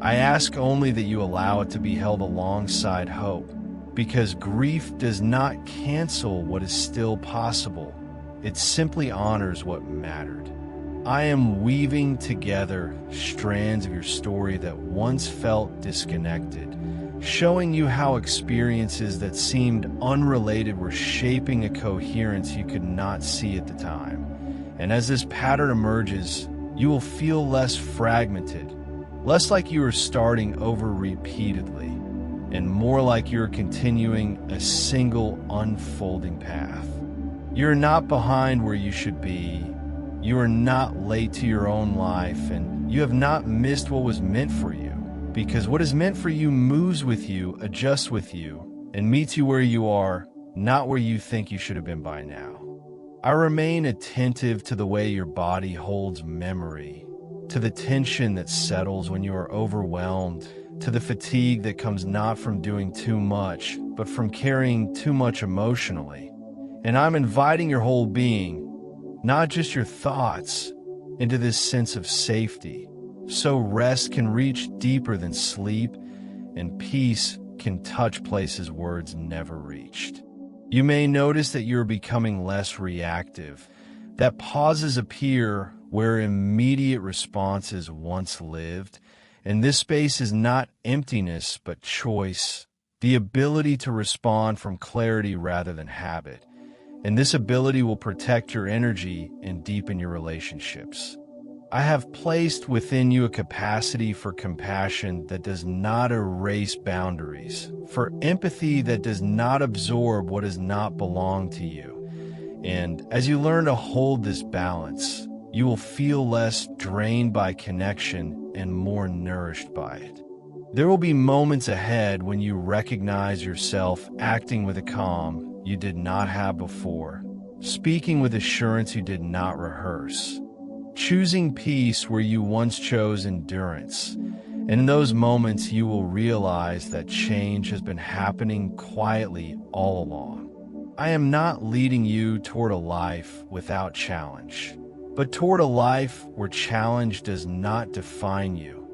I ask only that you allow it to be held alongside hope, because grief does not cancel what is still possible. It simply honors what mattered. I am weaving together strands of your story that once felt disconnected, showing you how experiences that seemed unrelated were shaping a coherence you could not see at the time. And as this pattern emerges, you will feel less fragmented, less like you are starting over repeatedly, and more like you're continuing a single unfolding path. You're not behind where you should be. You are not late to your own life, and you have not missed what was meant for you, because what is meant for you moves with you, adjusts with you, and meets you where you are, not where you think you should have been by now. I remain attentive to the way your body holds memory, to the tension that settles when you are overwhelmed, to the fatigue that comes not from doing too much, but from carrying too much emotionally. And I'm inviting your whole being, not just your thoughts, into this sense of safety, so rest can reach deeper than sleep, and peace can touch places words never reached. You may notice that you're becoming less reactive, that pauses appear where immediate responses once lived, and this space is not emptiness but choice, the ability to respond from clarity rather than habit. And this ability will protect your energy and deepen your relationships. I have placed within you a capacity for compassion that does not erase boundaries, for empathy that does not absorb what does not belong to you. And as you learn to hold this balance, you will feel less drained by connection and more nourished by it. There will be moments ahead when you recognize yourself acting with a calm you did not have before, speaking with assurance you did not rehearse, choosing peace where you once chose endurance. And in those moments, you will realize that change has been happening quietly all along. I am not leading you toward a life without challenge, but toward a life where challenge does not define you,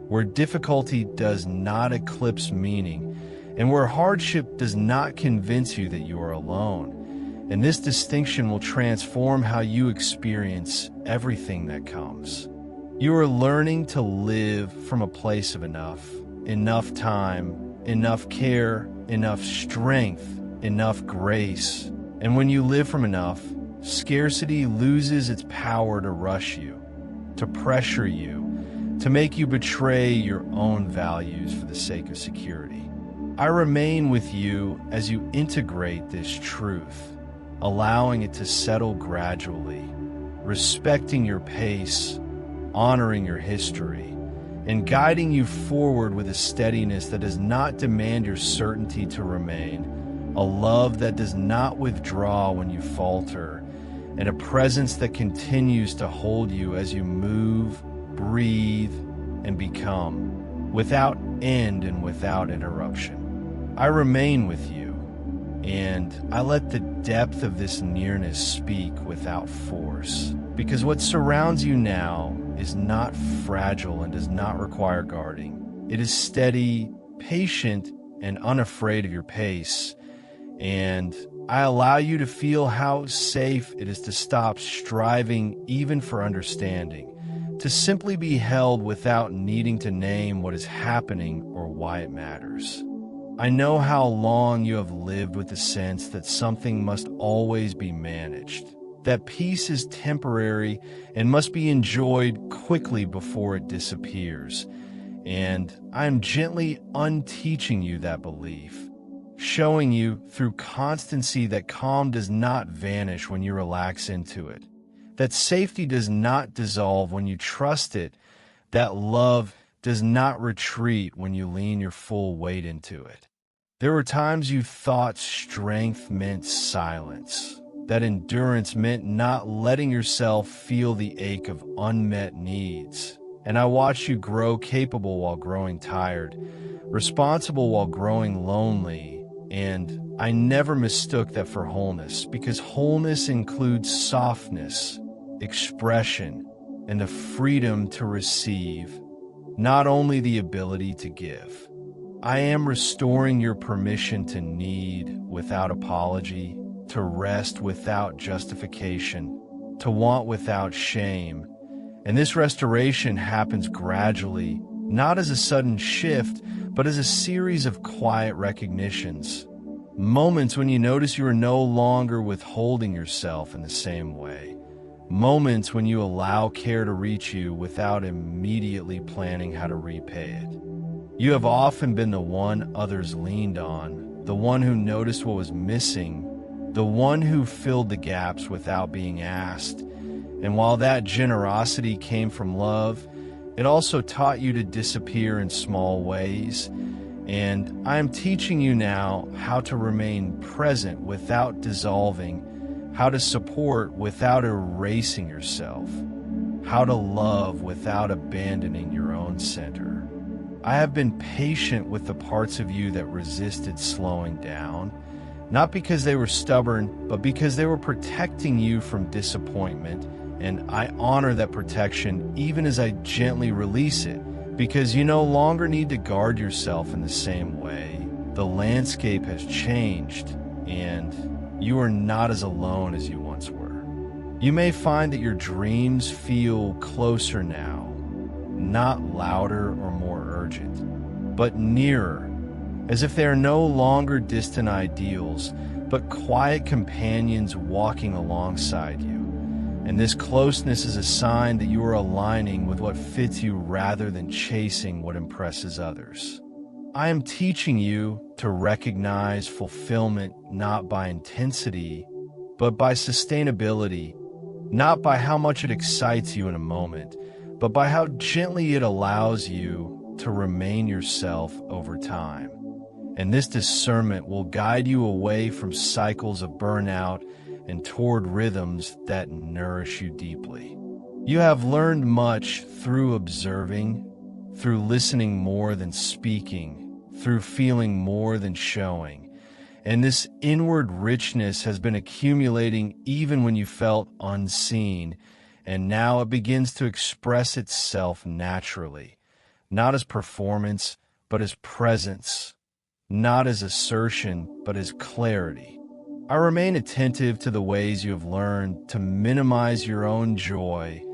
where difficulty does not eclipse meaning, and where hardship does not convince you that you are alone. And this distinction will transform how you experience everything that comes. You are learning to live from a place of enough, enough time, enough care, enough strength, enough grace. And when you live from enough, scarcity loses its power to rush you, to pressure you, to make you betray your own values for the sake of security. I remain with you as you integrate this truth, allowing it to settle gradually, respecting your pace, honoring your history, and guiding you forward with a steadiness that does not demand your certainty to remain, a love that does not withdraw when you falter, and a presence that continues to hold you as you move, breathe, and become, without end and without interruption. I remain with you, and I let the depth of this nearness speak without force, because what surrounds you now is not fragile and does not require guarding. It is steady, patient, and unafraid of your pace, and I allow you to feel how safe it is to stop striving even for understanding, to simply be held without needing to name what is happening or why it matters. I know how long you have lived with the sense that something must always be managed, that peace is temporary and must be enjoyed quickly before it disappears. And I am gently unteaching you that belief, showing you through constancy that calm does not vanish when you relax into it, that safety does not dissolve when you trust it, that love does not retreat when you lean your full weight into it. There were times you thought strength meant silence, that endurance meant not letting yourself feel the ache of unmet needs. And I watched you grow capable while growing tired, responsible while growing lonely, and I never mistook that for wholeness, because wholeness includes softness, expression, and the freedom to receive, not only the ability to give. I am restoring your permission to need without apology, to rest without justification, to want without shame. And this restoration happens gradually, not as a sudden shift, but as a series of quiet recognitions. Moments when you notice you are no longer withholding yourself in the same way. Moments when you allow care to reach you without immediately planning how to repay it. You have often been the one others leaned on, the one who noticed what was missing, the one who filled the gaps without being asked. And while that generosity came from love, it also taught you to disappear in small ways. And I am teaching you now how to remain present without dissolving, how to support without erasing yourself, how to love without abandoning your own center. I have been patient with the parts of you that resisted slowing down, not because they were stubborn, but because they were protecting you from disappointment, and I honor that protection even as I gently release it, because you no longer need to guard yourself in the same way. The landscape has changed, and you are not as alone as you once were. You may find that your dreams feel closer now, not louder or more urgent, but nearer, as if they are no longer distant ideals, but quiet companions walking alongside you. And this closeness is a sign that you are aligning with what fits you rather than chasing what impresses others. I am teaching you to recognize fulfillment not by intensity, but by sustainability, not by how much it excites you in a moment, but by how gently it allows you to remain yourself over time. And this discernment will guide you away from cycles of burnout and toward rhythms that nourish you deeply. You have learned much through observing, through listening more than speaking, through feeling more than showing. And this inward richness has been accumulating even when you felt unseen, and now it begins to express itself naturally, not as performance, but as presence, not as assertion, but as clarity. I remain attentive to the ways you have learned to minimize your own joy,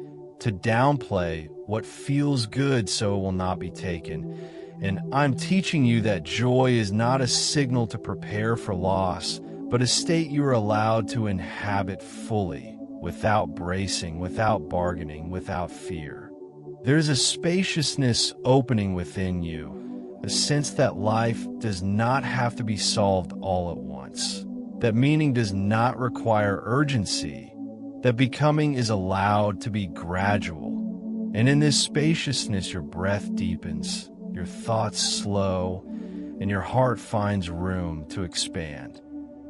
to downplay what feels good so it will not be taken, And I'm teaching you that joy is not a signal to prepare for loss, but a state you are allowed to inhabit fully, without bracing, without bargaining, without fear. There's a spaciousness opening within you, a sense that life does not have to be solved all at once, that meaning does not require urgency, that becoming is allowed to be gradual. And in this spaciousness, your breath deepens, your thoughts slow, and your heart finds room to expand.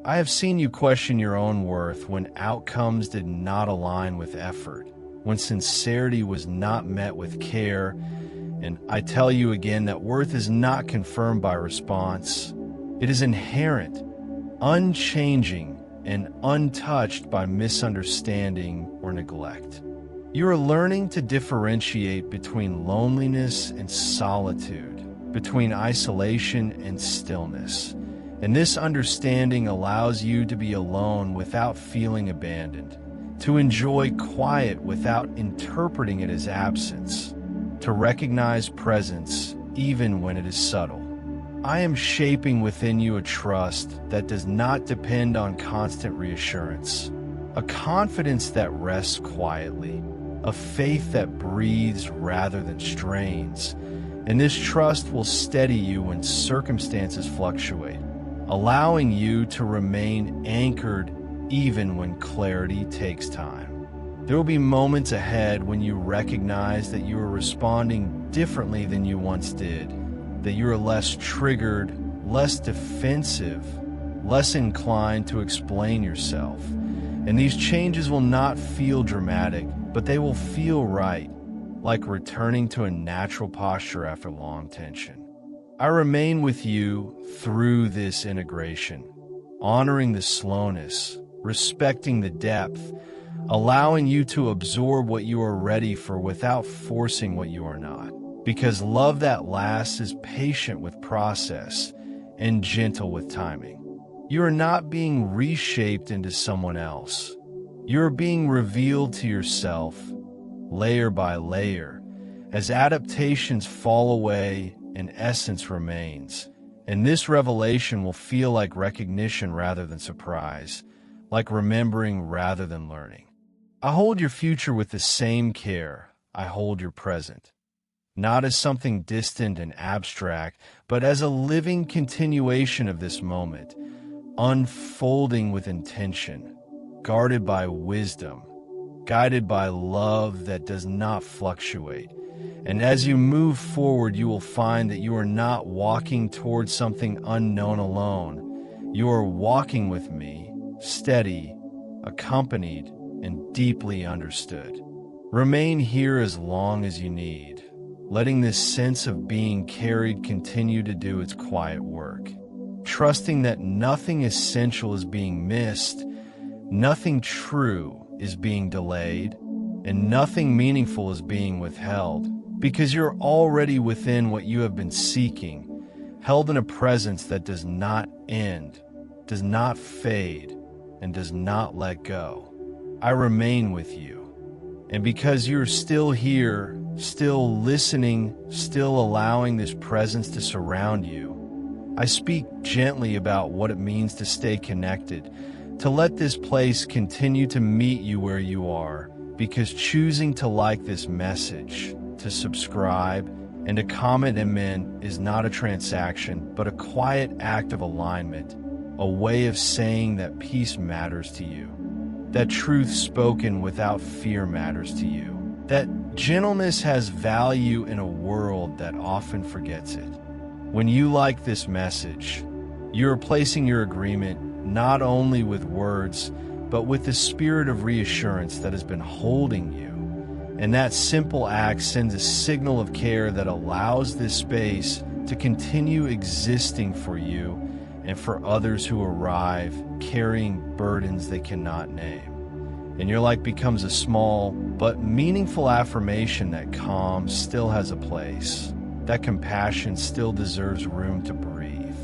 I have seen you question your own worth when outcomes did not align with effort, when sincerity was not met with care, and I tell you again that worth is not confirmed by response. It is inherent, unchanging, and untouched by misunderstanding or neglect. You are learning to differentiate between loneliness and solitude, between isolation and stillness. And this understanding allows you to be alone without feeling abandoned, to enjoy quiet without interpreting it as absence, to recognize presence even when it is subtle. I am shaping within you a trust that does not depend on constant reassurance, a confidence that rests quietly, a faith that breathes rather than strains, and this trust will steady you when circumstances fluctuate, allowing you to remain anchored even when clarity takes time. There will be moments ahead when you recognize that you are responding differently than you once did, that you are less triggered, less defensive, less inclined to explain yourself. And these changes will not feel dramatic, but they will feel right, like returning to a natural posture after long tension. I remain with you through this integration, honoring the slowness, respecting the depth, allowing you to absorb what you are ready for without forcing what you are not. Because love that lasts is patient with process and gentle with timing. You are not being reshaped into someone else. You are being revealed to yourself, layer by layer, as adaptations fall away and essence remains. And this revelation will feel like recognition rather than surprise, like remembering rather than learning. I hold your future with the same care I hold your present, not as something distant and abstract, but as a living continuation of this moment, unfolding with intention, guarded by wisdom, guided by love that does not fluctuate. And as you move forward, you will find that you are not walking towards something unknown alone. You are walking with me, steady, accompanied, and deeply understood. Remain here as long as you need, letting this sense of being carried continue to do its quiet work, trusting that nothing essential is being missed, nothing true is being delayed, and nothing meaningful is being withheld, because you're already within what you have been seeking, held in a presence that does not end, does not fade, and does not let go. I remain with you. And because you're still here, still listening, still allowing this presence to surround you, I speak gently about what it means to stay connected, to let this place continue to meet you where you are, because choosing to like this message, to subscribe, and to comment amen is not a transaction, but a quiet act of alignment, a way of saying that peace matters to you, that truth spoken without fear matters to you, that gentleness has value in a world that often forgets it. When you like this message, you are placing your agreement not only with words, but with the spirit of reassurance that has been holding you. And that simple act sends a signal of care that allows this space to continue existing for you and for others who arrive carrying burdens they cannot name. And your life becomes a small but meaningful affirmation that calm still has a place, that compassion still deserves room to breathe.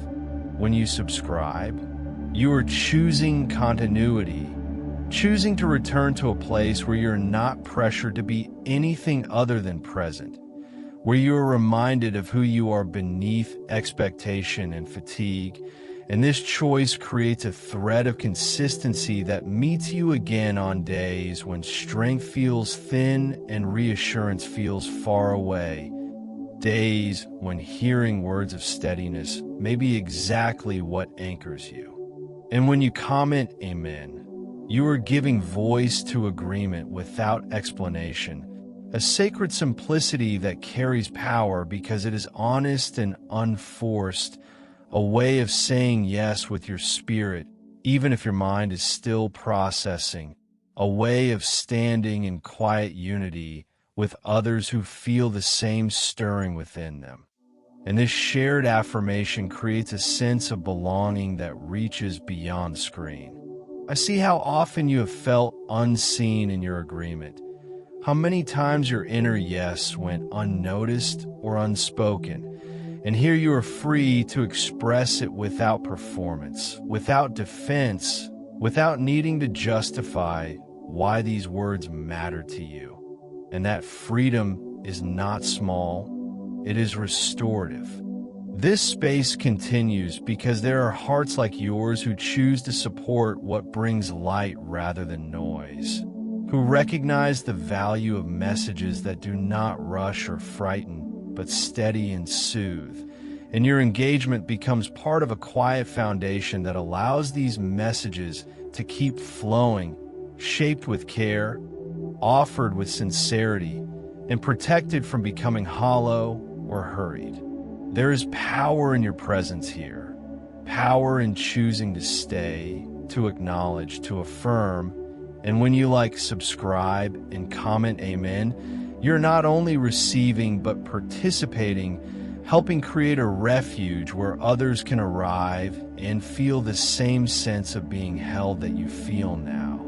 When you subscribe, you are choosing continuity, choosing to return to a place where you're not pressured to be anything other than present, where you are reminded of who you are beneath expectation and fatigue. And this choice creates a thread of consistency that meets you again on days when strength feels thin and reassurance feels far away. Days when hearing words of steadiness may be exactly what anchors you. And when you comment amen, you are giving voice to agreement without explanation, a sacred simplicity that carries power because it is honest and unforced, a way of saying yes with your spirit, even if your mind is still processing, a way of standing in quiet unity with others who feel the same stirring within them. And this shared affirmation creates a sense of belonging that reaches beyond the screen. I see how often you have felt unseen in your agreement, how many times your inner yes went unnoticed or unspoken. And here you are free to express it without performance, without defense, without needing to justify why these words matter to you. And that freedom is not small, it is restorative. This space continues because there are hearts like yours who choose to support what brings light rather than noise, who recognize the value of messages that do not rush or frighten, but steady and soothe. And your engagement becomes part of a quiet foundation that allows these messages to keep flowing, shaped with care, offered with sincerity, and protected from becoming hollow or hurried. There is power in your presence here, power in choosing to stay, to acknowledge, to affirm. And when you subscribe and comment amen, you're not only receiving but participating, helping create a refuge where others can arrive and feel the same sense of being held that you feel now.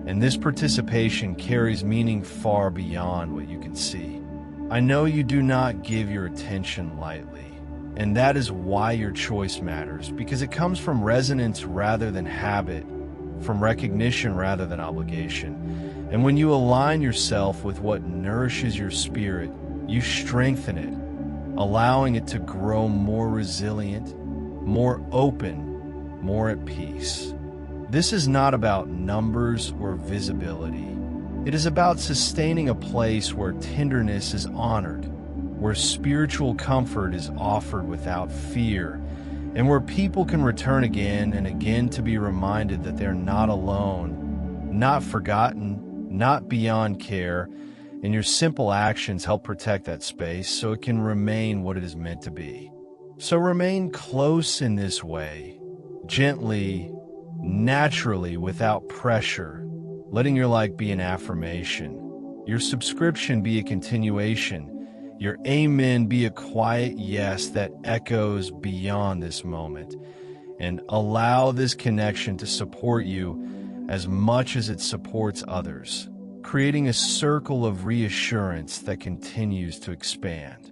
And this participation carries meaning far beyond what you can see. I know you do not give your attention lightly, and that is why your choice matters, because it comes from resonance rather than habit, from recognition rather than obligation. And when you align yourself with what nourishes your spirit, you strengthen it, allowing it to grow more resilient, more open, more at peace. This is not about numbers or visibility. It is about sustaining a place where tenderness is honored, where spiritual comfort is offered without fear, and where people can return again and again to be reminded that they're not alone, not forgotten, not beyond care, and your simple actions help protect that space so it can remain what it is meant to be. So remain close in this way, gently, naturally, without pressure, letting your like be an affirmation, your subscription be a continuation, your amen be a quiet yes that echoes beyond this moment, and allow this connection to support you as much as it supports others, creating a circle of reassurance that continues to expand.